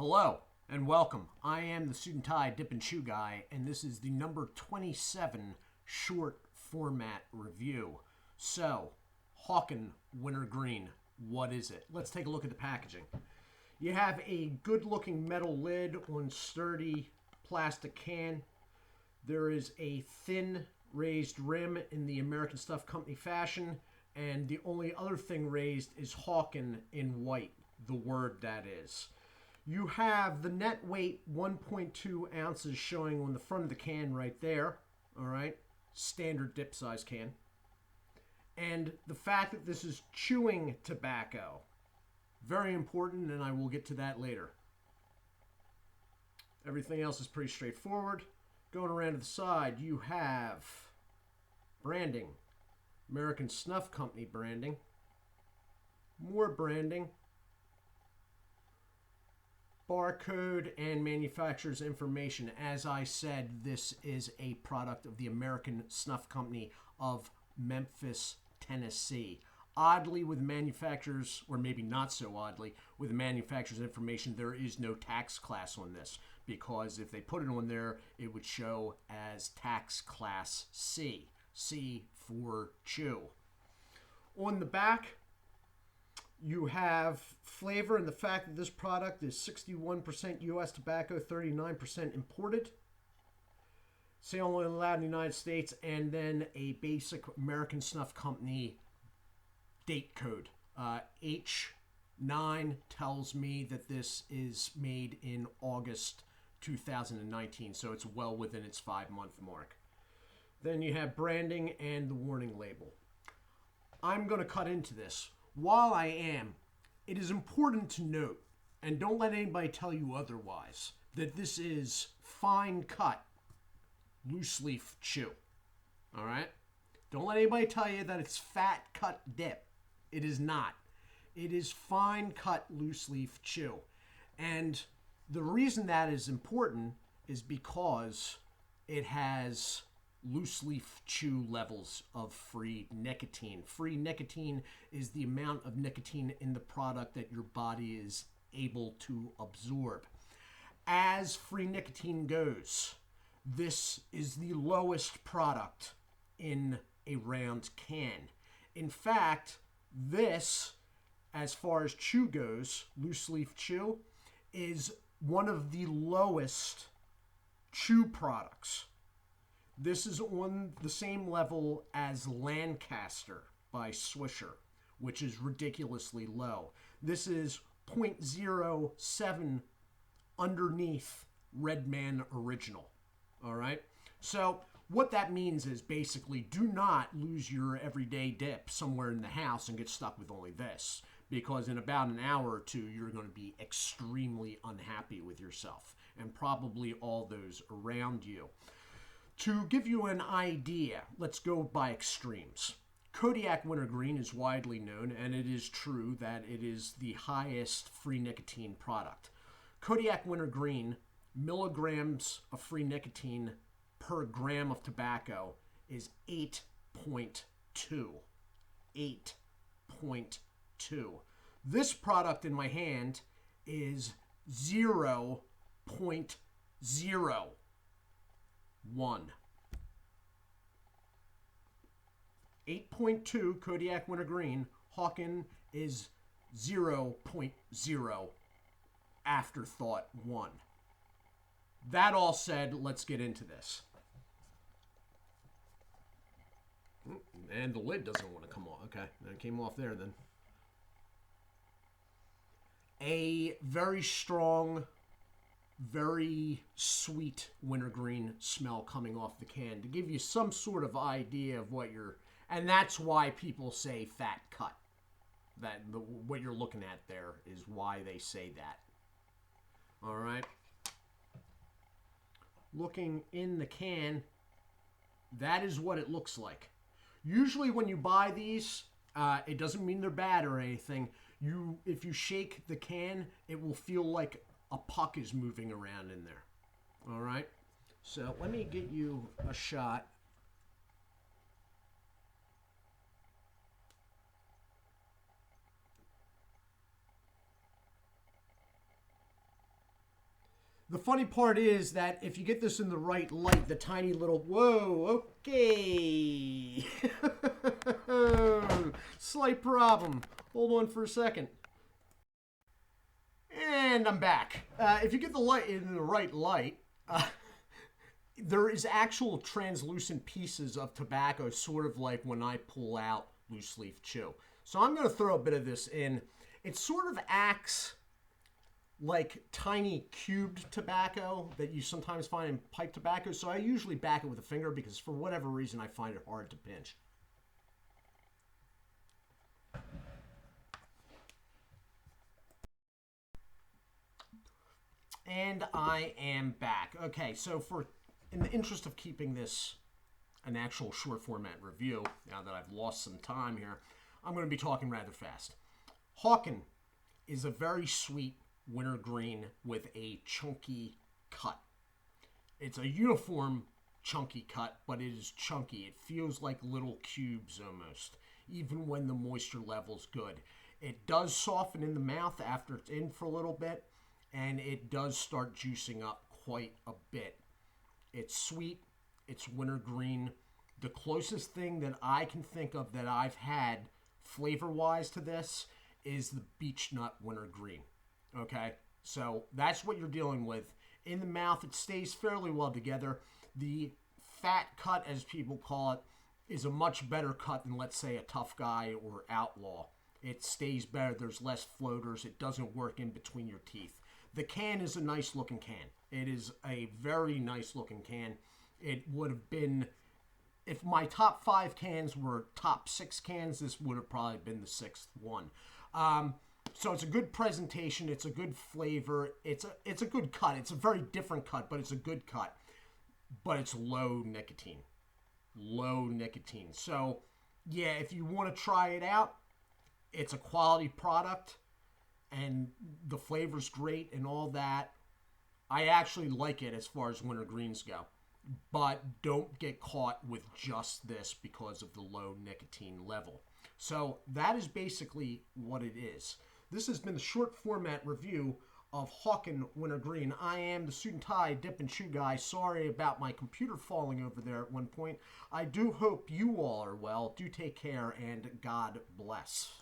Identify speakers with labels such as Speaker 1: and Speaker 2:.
Speaker 1: Hello and welcome. I am the Suit&Tie Dip&ChewGuy, and this is the number 27 short format review. So, Hawken Wintergreen, what is it? Let's take a look at the packaging. You have a good-looking metal lid on sturdy plastic can. There is a thin raised rim in the American Stuff Company fashion, and the only other thing raised is Hawken in white, the word that is. You have the net weight 1.2 ounces showing on the front of the can right there. All right, standard dip size can. And the fact that this is chewing tobacco, very important, and I will get to that later. Everything else is pretty straightforward. Going around to the side, you have branding, American Snuff Company branding, more branding, barcode, and manufacturer's information. As I said, this is a product of the American Snuff Company of Memphis, Tennessee. Oddly, with manufacturers, or maybe not so oddly, with the manufacturer's information, there is no tax class on this, because if they put it on there, it would show as tax class C. C for chew. On the back, you have flavor and the fact that this product is 61% U.S. tobacco, 39% imported. Sale only allowed in the United States, and then a basic American Snuff Company date code. H9 tells me that this is made in August 2019, so it's well within its 5-month mark. Then you have branding and the warning label. I'm going to cut into this. While I am, it is important to note, and don't let anybody tell you otherwise, that this is fine cut, loose leaf chew. All right? Don't let anybody tell you that it's fat cut dip. It is not. It is fine cut, loose leaf chew. And the reason that is important is because it has loose leaf chew levels of free nicotine. Free nicotine is the amount of nicotine in the product that your body is able to absorb. As free nicotine goes, this is the lowest product in a round can. In fact, this, as far as chew goes, loose leaf chew, is one of the lowest chew products. This is on the same level as Lancaster by Swisher, which is ridiculously low. This is 0.07 underneath Redman Original. All right? So what that means is basically do not lose your everyday dip somewhere in the house and get stuck with only this, because in about an hour or two, you're going to be extremely unhappy with yourself and probably all those around you. To give you an idea, let's go by extremes. Kodiak Wintergreen is widely known, and it is true that it is the highest free nicotine product. Kodiak Wintergreen, milligrams of free nicotine per gram of tobacco is 8.2. 8.2. This product in my hand is 0.01. 8.2 Kodiak Wintergreen. Hawken is 0.0 afterthought 1. That all said, let's get into this. And the lid doesn't want to come off. Okay, that came off there then. A very strong, very sweet wintergreen smell coming off the can to give you some sort of idea of what you're, and that's why people say fat cut. What you're looking at there is why they say that. All right. Looking in the can, that is what it looks like. Usually when you buy these, it doesn't mean they're bad or anything. If you shake the can, it will feel like a puck is moving around in there. All right? So let me get you a shot. The funny part is that if you get this in the right light, the tiny little, whoa, okay. Slight problem. Hold on for a second. And I'm back. If you get the light in the right light, there is actual translucent pieces of tobacco, sort of like when I pull out loose leaf chew. So I'm going to throw a bit of this in. It sort of acts like tiny cubed tobacco that you sometimes find in pipe tobacco. So I usually back it with a finger because for whatever reason I find it hard to pinch. And I am back. Okay, so in the interest of keeping this an actual short format review, now that I've lost some time here, I'm going to be talking rather fast. Hawken is a very sweet wintergreen with a chunky cut. It's a uniform chunky cut, but it is chunky. It feels like little cubes almost, even when the moisture level's good. It does soften in the mouth after it's in for a little bit, and it does start juicing up quite a bit. It's sweet. It's wintergreen. The closest thing that I can think of that I've had flavor-wise to this is the beech nut wintergreen. Okay? So that's what you're dealing with. In the mouth, it stays fairly well together. The fat cut, as people call it, is a much better cut than, let's say, a Tough Guy or Outlaw. It stays better. There's less floaters. It doesn't work in between your teeth. The can is a nice looking can. It is a very nice looking can. It would have been, if my top 5 cans were top 6 cans, this would have probably been the 6th one. So it's a good presentation. It's a good flavor. It's a good cut. It's a very different cut, but it's a good cut. But it's low nicotine. Low nicotine. So, yeah, if you want to try it out, it's a quality product. And the flavor's great and all that. I actually like it as far as wintergreens go. But don't get caught with just this because of the low nicotine level. So that is basically what it is. This has been the short format review of Hawken Wintergreen. I am the Suit&Tie Dip&ChewGuy. Sorry about my computer falling over there at one point. I do hope you all are well. Do take care and God bless.